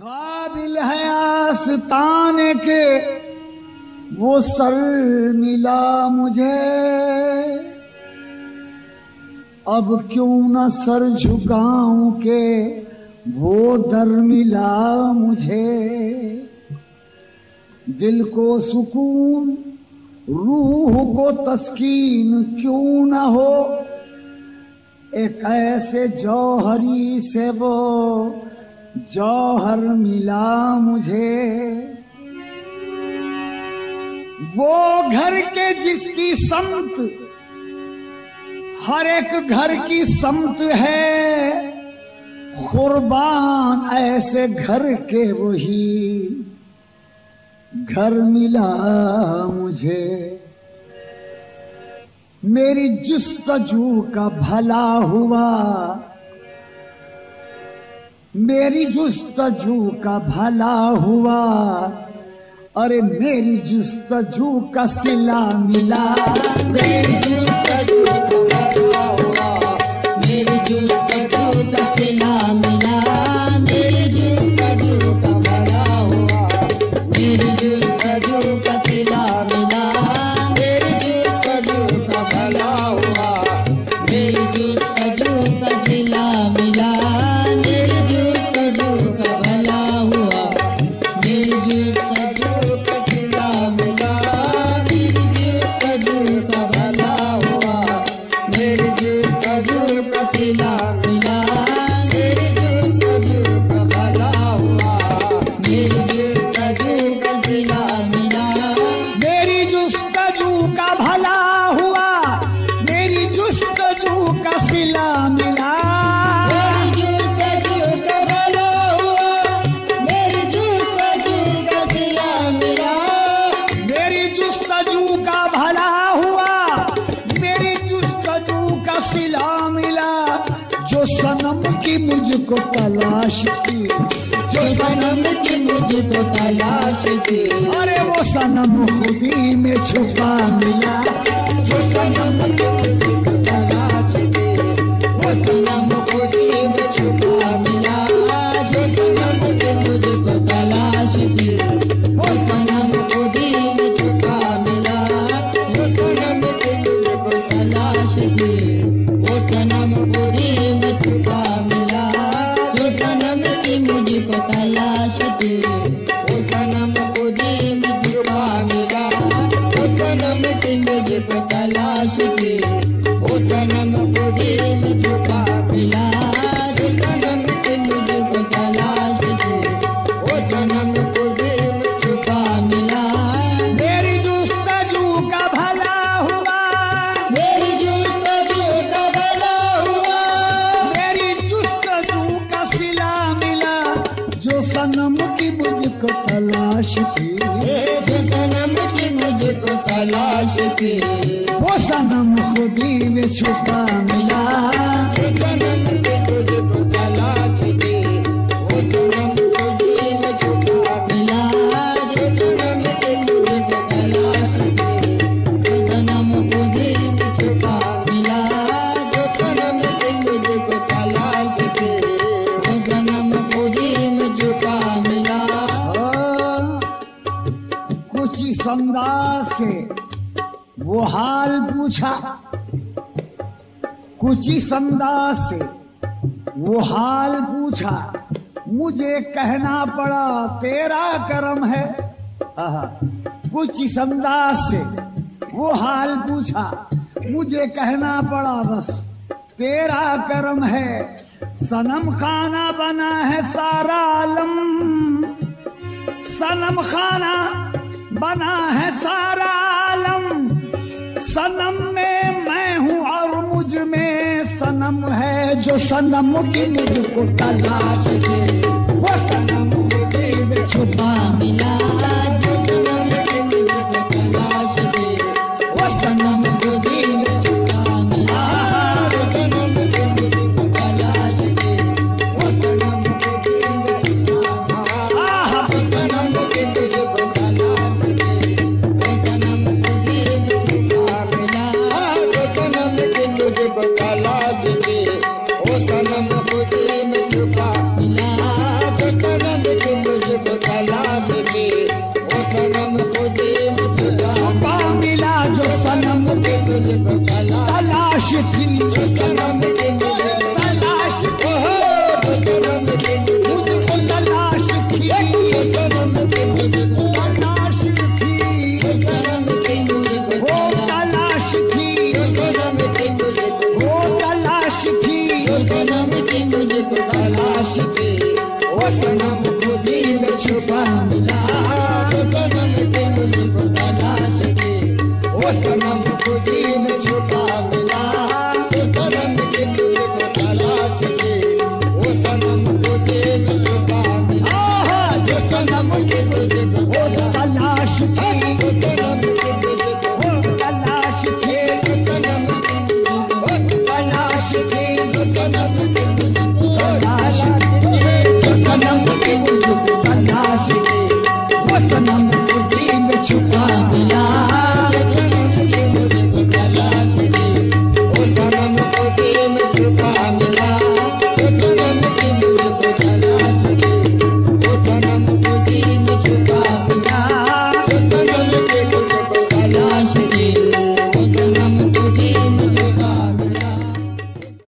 काबिल है आस्ताने के वो सर मिला मुझे, अब क्यों न सर झुकाऊं के वो दर मिला मुझे। दिल को सुकून रूह को तस्कीन क्यों न हो, एक ऐसे जौहरी से वो जौहर मिला मुझे। वो घर के जिसकी समत हर एक घर की समत है, कुर्बान ऐसे घर के वही घर मिला मुझे। मेरी जुस्तजू का भला हुआ, मेरी जुस्तजू का भला हुआ, अरे मेरी जुस्तजू का सिला मिला। मेरी जुस्तजू का भला हुआ, मेरी जुस्तजू का सिला मिला। मेरी जुस्तजू का भला हुआ, मेरी जुस्तजू का सिला मिला। मेरी जुस्तजू का भला हुआ, मेरी जुस्तजू का सिला मिला। मेरी जुस्तजू का भला हुआ, मेरी जुस्तजू का सिला मिला। मेरी जुस्तजू का भला हुआ, मेरी जुस्तजू का सिला मिला। मेरी जुस्तजू का भला हुआ, मेरी जुस्तजू का सिला मिला। मेरी जुस्तजू का भला हुआ, मेरी जुस्तजू का सिला मिला। मेरी जुस्तजू का भला हुआ, मेरी जुस्तजू का सिला मिला। मेरी जुस्तजू का भला हुआ, मेरी जुस्तजू का सिला मिला। जो सनम की मुझको तलाश थी, जो सनम की मुझको तलाश थी, अरे वो सनम खुदी में छुपा मिला। जो सनम की मुझको तलाश थी, वो सनम खुदी में छुपा मिला। जो सनम की मुझको तलाश थी, वो सनम खुदी में छुपा मिला। जो सनम की मुझको तलाश थी, वो सनम खुदी में छुपा मिला। जो सनम की मुझको तलाश थी, वो सनम खुदी में छुपा मिला। वो सनम की मुझको तलाश थी, वो सनम खुदी में छुपा मिला। जो सनम की मुझको तलाश थी, वो सनम खुदी में छुपा मिला। मेरी जुस्तजू का भला हुआ, मेरी जुस्तजू का भला हुआ, मेरी जुस्तजू का सिला मिला। जो सनम की मुझको तलाश थी, जो सनम की मुझको तलाश थी, वो सनम खुदी में छुपा मिला। जो सनम की मुझको तलाश थी, वो सनम खुदी में छुपा मिला। जो सनम की मुझको तलाश थी, वो सनम खुदी में छुपा मिला। जो सनम की मुझको तलाश थी, वो सनम खुदी में छुपा मिला। कुछ इस अंदाज से वो हाल पूछा, कुछ इस अंदाज से वो हाल पूछा। मुझे कहना पड़ा तेरा करम है। आहा, कुछ इस अंदाज से वो हाल पूछा, मुझे कहना पड़ा बस तेरा करम है। सनम खाना बना है सारा आलम, सनम खाना बना है सारा आलम। सनम में मैं हूँ और मुझ में सनम है। जो सनम की मुझको तलाश थी, वो सनम खुदी में छुपा मिला। जो सनम की मुझको तलाश थी, वो सनम खुदी में छुपा मिला। जो सनम की मुझको तलाश थी, वो सनम खुदी में छुपा मिला। जो सनम की मुझको तलाश थी, वो सनम खुदी में छुपा मिला। जो सनम की मुझको तलाश थी, वो सनम खुदी में छुपा मिला। जो सनम की छुपा मिला, जो सनम के मुझको तलाश थी, वो सनम खुदी में छुपा मिला, जो सनम के मुझको तलाश थी, वो सनम खुदी में छुपा मिला, जो सनम के मुझको तलाश थी, जो सनम के मुझको तलाश थी, जो सनम तलाश थी, जो सनम के मुझको तलाश जो सनम के मुझको तलाश थी, वो सनम खुदी में छुपा